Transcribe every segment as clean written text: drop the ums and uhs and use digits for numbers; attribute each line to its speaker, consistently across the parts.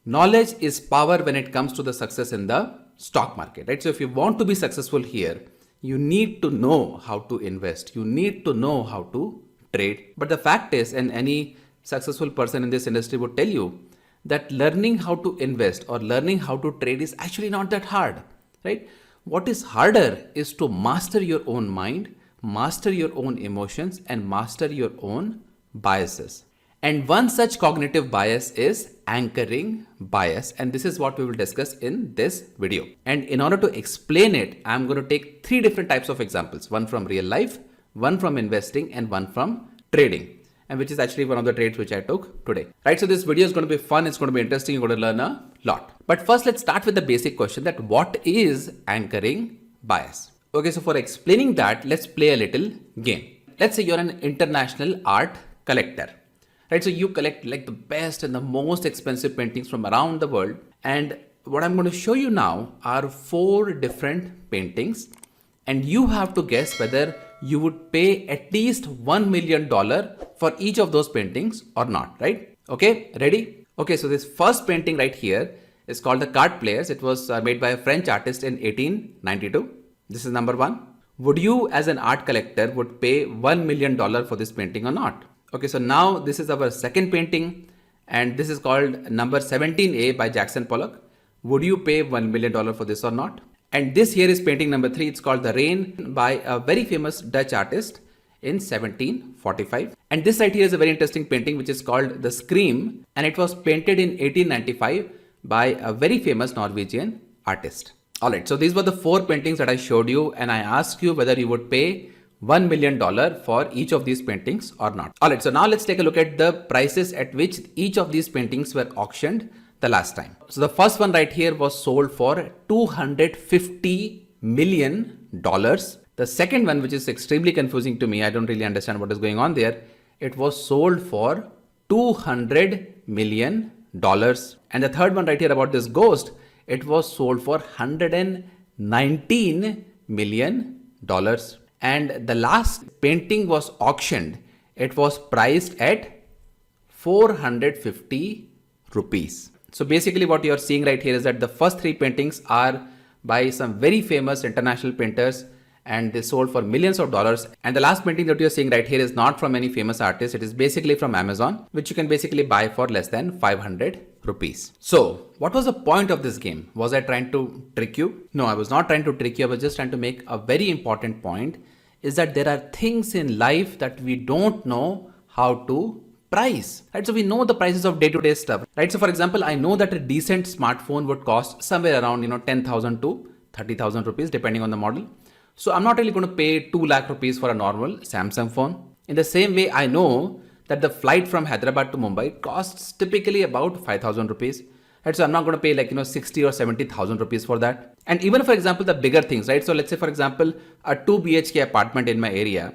Speaker 1: Knowledge is power when it comes to the success in the stock market, right? So if you want to be successful here, you need to know how to invest. You need to know how to trade. But the fact is, and any successful person in this industry would tell you that learning how to invest or learning how to trade is actually not that hard, right? What is harder is to master your own mind, master your own emotions, and master your own biases. And one such cognitive bias is anchoring bias. And this is what we will discuss in this video. And in order to explain it, I'm going to take three different types of examples. One from real life, one from investing, and one from trading. And which is actually one of the trades which I took today. Right, so this video is going to be fun. It's going to be interesting. You're going to learn a lot. But first, let's start with the basic question that what is anchoring bias? Okay, so for explaining that, let's play a little game. Let's say you're an international art collector. Right, so you collect like the best and the most expensive paintings from around the world. And what I'm going to show you now are 4 different paintings. And you have to guess whether you would pay at least $1 million for each of those paintings or not, right? Okay, ready? Okay, so this first painting right here is called The Card Players. It was made by a French artist in 1892. This is number 1. Would you as an art collector would pay $1 million for this painting or not? Okay, so now this is our second painting and this is called number 17A by Jackson Pollock. Would you pay $1 million for this or not? And this here is painting number 3. It's called The Rain by a very famous Dutch artist in 1745. And this right here is a very interesting painting which is called The Scream and it was painted in 1895 by a very famous Norwegian artist. Alright, so these were the 4 paintings that I showed you and I asked you whether you would pay $1 million for each of these paintings or not. Alright, so now let's take a look at the prices at which each of these paintings were auctioned the last time. So the first one right here was sold for $250 million. The second one, which is extremely confusing to me, I don't really understand what is going on there. It was sold for $200 million. And the third one right here about this ghost, it was sold for $119 million. And the last painting was auctioned. It was priced at 450 rupees. So basically what you're seeing right here is that the first 3 paintings are by some very famous international painters and they sold for millions of dollars. And the last painting that you're seeing right here is not from any famous artist. It is basically from Amazon, which you can basically buy for less than 500 rupees. So what was the point of this game? Was I trying to trick you? No, I was not trying to trick you. I was just trying to make a very important point is that there are things in life that we don't know how to price, right? So we know the prices of day-to-day stuff, right? So for example, I know that a decent smartphone would cost somewhere around, 10,000 to 30,000 rupees, depending on the model. So I'm not really going to pay 2 lakh rupees for a normal Samsung phone. In the same way, I know that the flight from Hyderabad to Mumbai costs typically about 5,000 rupees. Right? So I'm not going to pay 60 or 70,000 rupees for that. And even for example, the bigger things, right? So let's say for example, a 2 BHK apartment in my area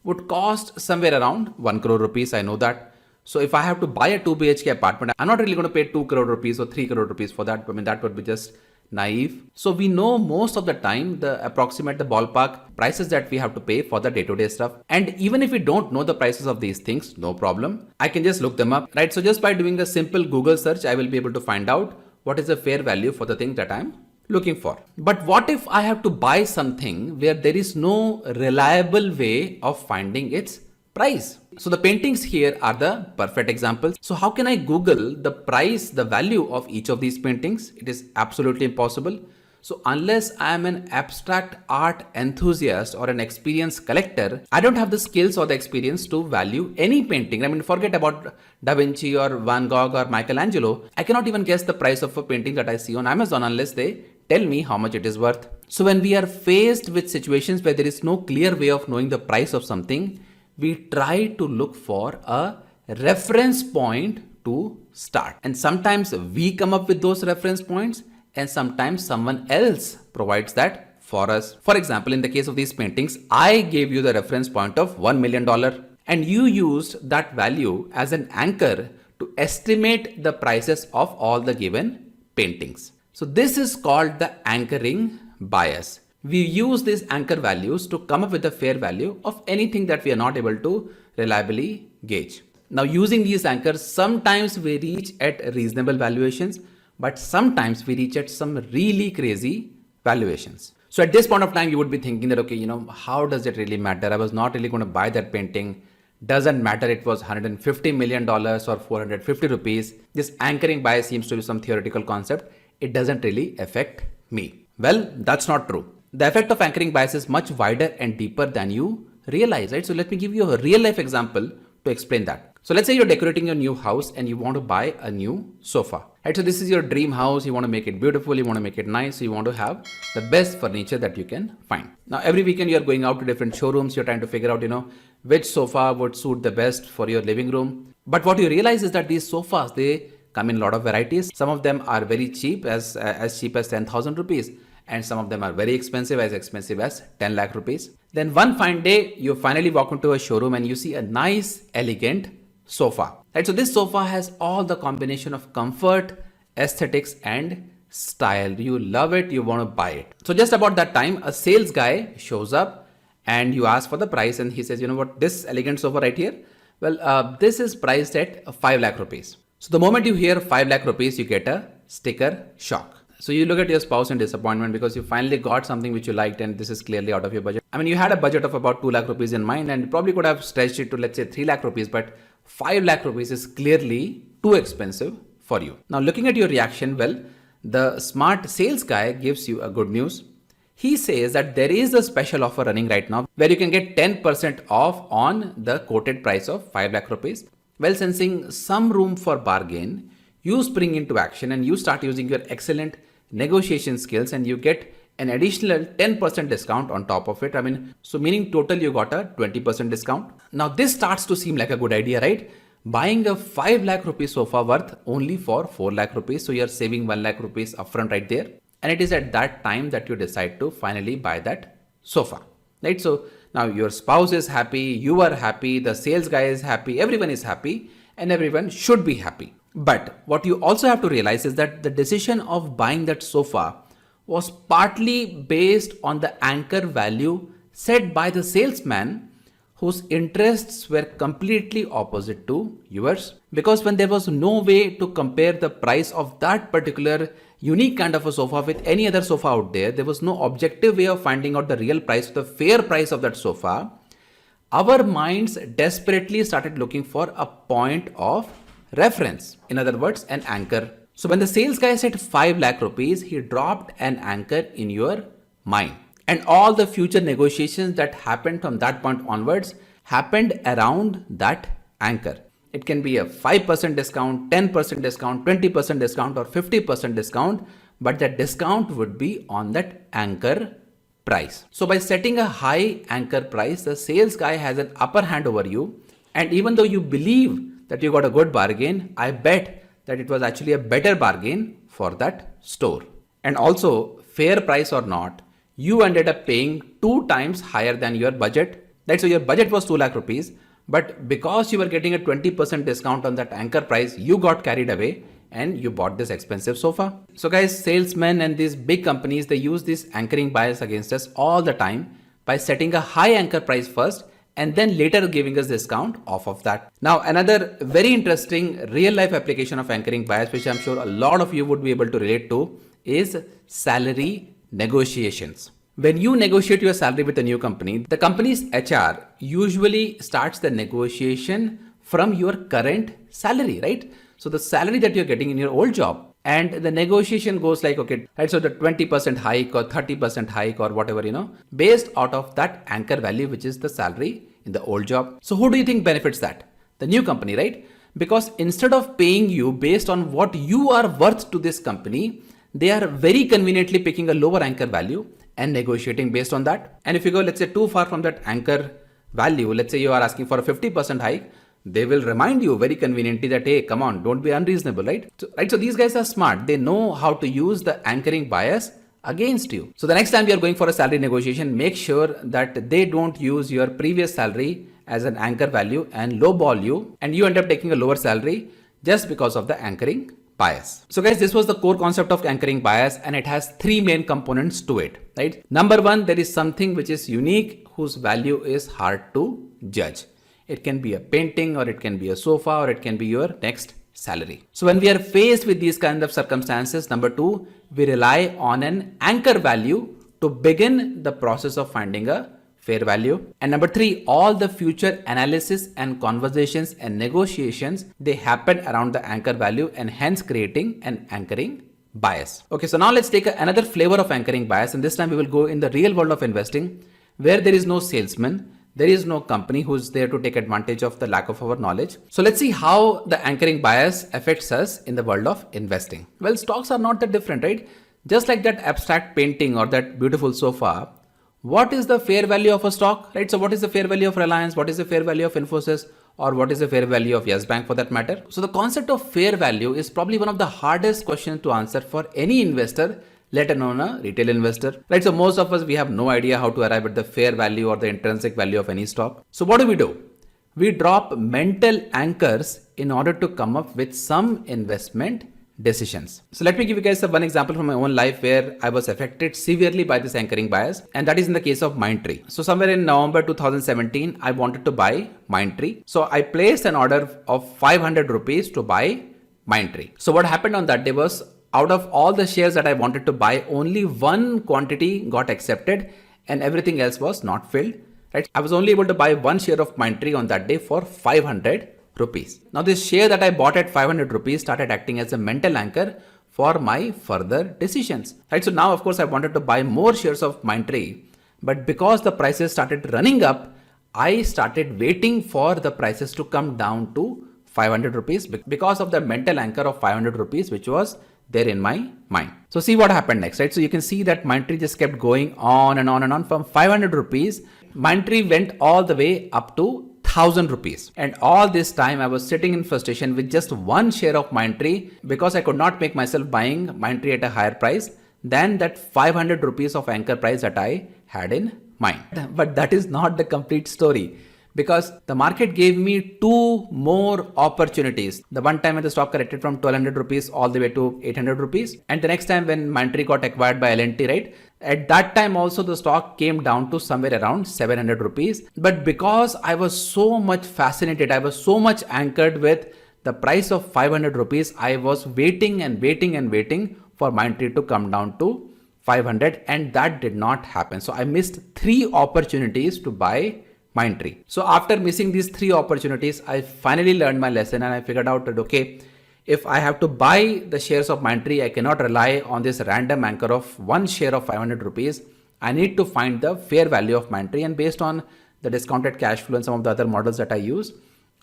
Speaker 1: would cost somewhere around 1 crore rupees. I know that. So if I have to buy a 2 BHK apartment, I'm not really going to pay 2 crore rupees or 3 crore rupees for that. I mean, that would be just naive. So we know most of the time the approximate, the ballpark prices that we have to pay for the day-to-day stuff. And even if we don't know the prices of these things, no problem. I can just look them up, right? So just by doing a simple Google search, I will be able to find out what is the fair value for the thing that I'm looking for. But what if I have to buy something where there is no reliable way of finding its price? So the paintings here are the perfect examples. So how can I Google the price, the value of each of these paintings? It is absolutely impossible. So unless I am an abstract art enthusiast or an experienced collector, I don't have the skills or the experience to value any painting. I mean, forget about Da Vinci or Van Gogh or Michelangelo. I cannot even guess the price of a painting that I see on Amazon unless they tell me how much it is worth. So when we are faced with situations where there is no clear way of knowing the price of something, we try to look for a reference point to start. And sometimes we come up with those reference points and sometimes someone else provides that for us. For example, in the case of these paintings, I gave you the reference point of $1 million and you used that value as an anchor to estimate the prices of all the given paintings. So this is called the anchoring bias. We use these anchor values to come up with a fair value of anything that we are not able to reliably gauge. Now using these anchors, sometimes we reach at reasonable valuations, but sometimes we reach at some really crazy valuations. So at this point of time, you would be thinking that, okay, how does it really matter? I was not really going to buy that painting. Doesn't matter it was $150 million or 450 rupees. This anchoring bias seems to be some theoretical concept. It doesn't really affect me. Well, that's not true. The effect of anchoring bias is much wider and deeper than you realize, right? So let me give you a real life example to explain that. So let's say you're decorating your new house and you want to buy a new sofa, right? So this is your dream house. You want to make it beautiful. You want to make it nice. So you want to have the best furniture that you can find. Now, every weekend you're going out to different showrooms. You're trying to figure out, which sofa would suit the best for your living room. But what you realize is that these sofas, they come in a lot of varieties. Some of them are very cheap, as cheap as 10,000 rupees. And some of them are very expensive as 10 lakh rupees. Then one fine day, you finally walk into a showroom and you see a nice, elegant sofa, right? So this sofa has all the combination of comfort, aesthetics, and style. You love it, you want to buy it. So just about that time, a sales guy shows up and you ask for the price and he says, you know what, this elegant sofa right here, well, this is priced at 5 lakh rupees. So the moment you hear 5 lakh rupees, you get a sticker shock. So you look at your spouse in disappointment because you finally got something which you liked and this is clearly out of your budget. I mean, you had a budget of about 2 lakh rupees in mind and you probably could have stretched it to, let's say, 3 lakh rupees, but 5 lakh rupees is clearly too expensive for you. Now looking at your reaction, well, the smart sales guy gives you a good news. He says that there is a special offer running right now where you can get 10% off on the quoted price of 5 lakh rupees. Well, sensing some room for bargain, you spring into action and you start using your excellent negotiation skills and you get an additional 10% discount on top of it. I mean, so meaning total you got a 20% discount. Now this starts to seem like a good idea, right? Buying a 5 lakh rupees sofa worth only for 4 lakh rupees. So you're saving 1 lakh rupees upfront right there. And it is at that time that you decide to finally buy that sofa, right? So now your spouse is happy, you are happy, the sales guy is happy, everyone is happy and everyone should be happy. But what you also have to realize is that the decision of buying that sofa was partly based on the anchor value set by the salesman whose interests were completely opposite to yours. Because when there was no way to compare the price of that particular unique kind of a sofa with any other sofa out there, there was no objective way of finding out the real price, the fair price of that sofa, our minds desperately started looking for a point of reference. In other words, an anchor. So when the sales guy said 5 lakh rupees, he dropped an anchor in your mind. And all the future negotiations that happened from that point onwards happened around that anchor. It can be a 5% discount, 10% discount, 20% discount, or 50% discount, but the discount would be on that anchor price. So by setting a high anchor price, the sales guy has an upper hand over you. And even though you believe that you got a good bargain, I bet that it was actually a better bargain for that store. And also, fair price or not, you ended up paying 2 times higher than your budget. Right? So your budget was 2 lakh rupees, but because you were getting a 20% discount on that anchor price, you got carried away and you bought this expensive sofa. So guys, salesmen and these big companies, they use this anchoring bias against us all the time by setting a high anchor price first and then later giving us discount off of that. Now, another very interesting real life application of anchoring bias, which I'm sure a lot of you would be able to relate to, is salary negotiations. When you negotiate your salary with a new company, the company's HR usually starts the negotiation from your current salary, right? So the salary that you're getting in your old job, and the negotiation goes like, okay, right, so the 20% hike or 30% hike or whatever, based out of that anchor value, which is the salary in the old job. So who do you think benefits that? The new company, right? Because instead of paying you based on what you are worth to this company, they are very conveniently picking a lower anchor value and negotiating based on that. And if you go, let's say, too far from that anchor value, let's say you are asking for a 50% hike, they will remind you very conveniently that, hey, come on, don't be unreasonable, right? So these guys are smart. They know how to use the anchoring bias against you. So the next time you're going for a salary negotiation, make sure that they don't use your previous salary as an anchor value and lowball you, and you end up taking a lower salary just because of the anchoring bias. So guys, this was the core concept of anchoring bias, and it has 3 main components to it, right? Number 1, there is something which is unique, whose value is hard to judge. It can be a painting, or it can be a sofa, or it can be your next salary. So when we are faced with these kind of circumstances, number two, we rely on an anchor value to begin the process of finding a fair value. And number three, all the future analysis and conversations and negotiations, they happen around the anchor value and hence creating an anchoring bias. Okay, so now let's take another flavor of anchoring bias, and this time we will go in the real world of investing where there is no salesman, there is no company who's there to take advantage of the lack of our knowledge. So let's see how the anchoring bias affects us in the world of investing. Well, stocks are not that different, right? Just like that abstract painting or that beautiful sofa, what is the fair value of a stock, right? So what is the fair value of Reliance? What is the fair value of Infosys? Or what is the fair value of Yes Bank for that matter? So the concept of fair value is probably one of the hardest questions to answer for any investor, let alone a retail investor, right? So most of us, we have no idea how to arrive at the fair value or the intrinsic value of any stock. So what do? We drop mental anchors in order to come up with some investment decisions. So let me give you guys one example from my own life where I was affected severely by this anchoring bias, and that is in the case of Mindtree. So somewhere in November 2017, I wanted to buy Mindtree. So I placed an order of 500 rupees to buy Mindtree. So what happened on that day was, out of all the shares that I wanted to buy, only one quantity got accepted and everything else was not filled, right? I was only able to buy one share of Mindtree on that day for 500 rupees. Now this share that I bought at 500 rupees started acting as a mental anchor for my further decisions, right? So now of course I wanted to buy more shares of Mindtree, but because the prices started running up, I started waiting for the prices to come down to 500 rupees because of the mental anchor of 500 rupees which was there in my mind. So see what happened next, right? So you can see that Mindtree just kept going on and on and on. From 500 rupees, Mindtree went all the way up to 1000 rupees. And all this time I was sitting in frustration with just one share of Mindtree because I could not make myself buying Mindtree at a higher price than that 500 rupees of anchor price that I had in mind. But that is not the complete story, because the market gave me two more opportunities. The one time when the stock corrected from 1200 rupees all the way to 800 rupees. And the next time when Mindtree got acquired by L&T, right? At that time also the stock came down to somewhere around 700 rupees. But because I was so much fascinated, I was so much anchored with the price of 500 rupees, I was waiting and waiting and waiting for Mindtree to come down to 500, and that did not happen. So I missed three opportunities to buy Mindtree. So after missing these three opportunities, I finally learned my lesson and I figured out that, okay, if I have to buy the shares of Mindtree, I cannot rely on this random anchor of one share of 500 rupees. I need to find the fair value of Mindtree, and based on the discounted cash flow and some of the other models that I use,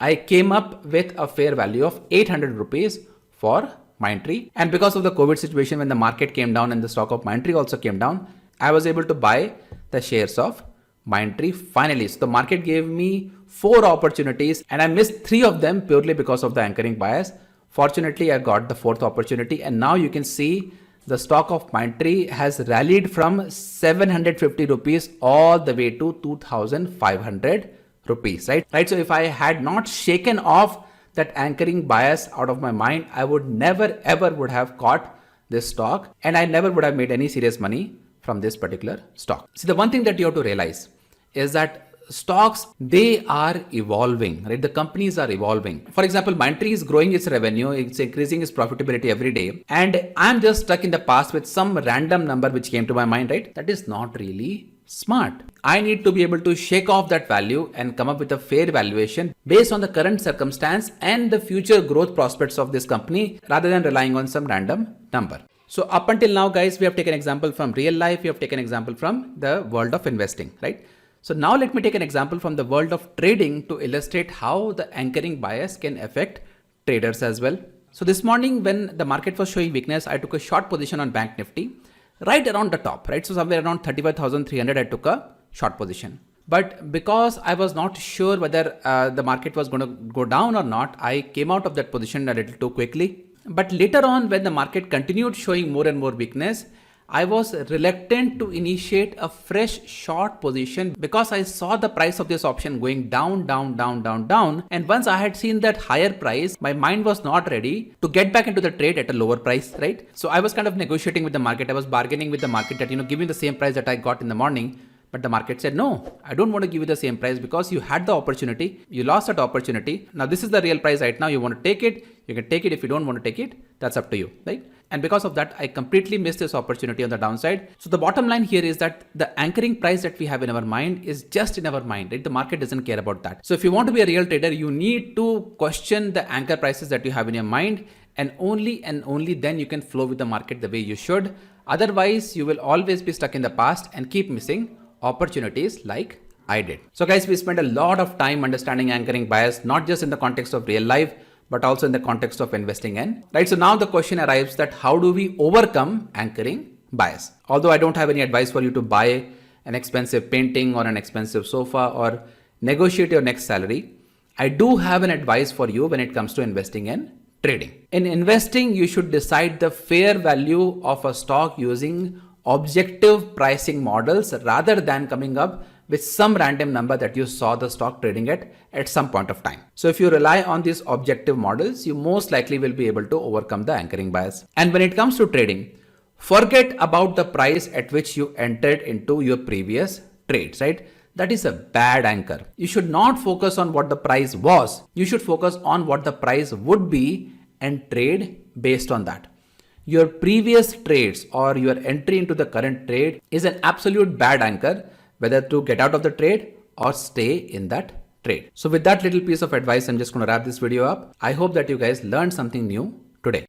Speaker 1: I came up with a fair value of 800 rupees for Mindtree. And because of the COVID situation, when the market came down and the stock of Mindtree also came down, I was able to buy the shares of Mindtree finally. So the market gave me 4 opportunities and I missed 3 of them purely because of the anchoring bias. Fortunately, I got the 4th opportunity, and now you can see the stock of Mindtree has rallied from 750 rupees all the way to 2500 rupees, right? So if I had not shaken off that anchoring bias out of my mind, I would never ever would have caught this stock, and I never would have made any serious money from this particular stock. See, the one thing that you have to realize is that stocks, they are evolving, right? The companies are evolving. For example, Mindtree is growing its revenue, it's increasing its profitability every day, and I'm just stuck in the past with some random number which came to my mind, right? That is not really smart. I need to be able to shake off that value and come up with a fair valuation based on the current circumstance and the future growth prospects of this company, rather than relying on some random number. So up until now, guys, we have taken example from real life, we have taken example from the world of investing, right? So now let me take an example from the world of trading to illustrate how the anchoring bias can affect traders as well. So this morning when the market was showing weakness, I took a short position on Bank Nifty right around the top, right? So somewhere around 35,300, I took a short position. But because I was not sure whether the market was going to go down or not, I came out of that position a little too quickly. But later on, when the market continued showing more and more weakness, I was reluctant to initiate a fresh short position because I saw the price of this option going down. And once I had seen that higher price, my mind was not ready to get back into the trade at a lower price, right? So I was kind of negotiating with the market. I was bargaining with the market that, give me the same price that I got in the morning, But the market said, no, I don't want to give you the same price because you had the opportunity. You lost that opportunity. Now this is the real price right now. You want to take it. You can take it. If you don't want to take it, that's up to you, right? And because of that, I completely missed this opportunity on the downside. So the bottom line here is that the anchoring price that we have in our mind is just in our mind, right? The market doesn't care about that. So if you want to be a real trader, you need to question the anchor prices that you have in your mind, and only then you can flow with the market the way you should. Otherwise, you will always be stuck in the past and keep missing opportunities like I did. So guys, we spent a lot of time understanding anchoring bias, not just in the context of real life, but also in the context of investing in, right? So now the question arrives that how do we overcome anchoring bias? Although I don't have any advice for you to buy an expensive painting or an expensive sofa or negotiate your next salary, I do have an advice for you when it comes to investing in trading. In investing, you should decide the fair value of a stock using objective pricing models rather than coming up with some random number that you saw the stock trading at some point of time. So if you rely on these objective models, you most likely will be able to overcome the anchoring bias. And when it comes to trading, forget about the price at which you entered into your previous trades, right? That is a bad anchor. You should not focus on what the price was. You should focus on what the price would be and trade based on that. Your previous trades or your entry into the current trade is an absolute bad anchor, whether to get out of the trade or stay in that trade. So with that little piece of advice, I'm just going to wrap this video up. I hope that you guys learned something new today.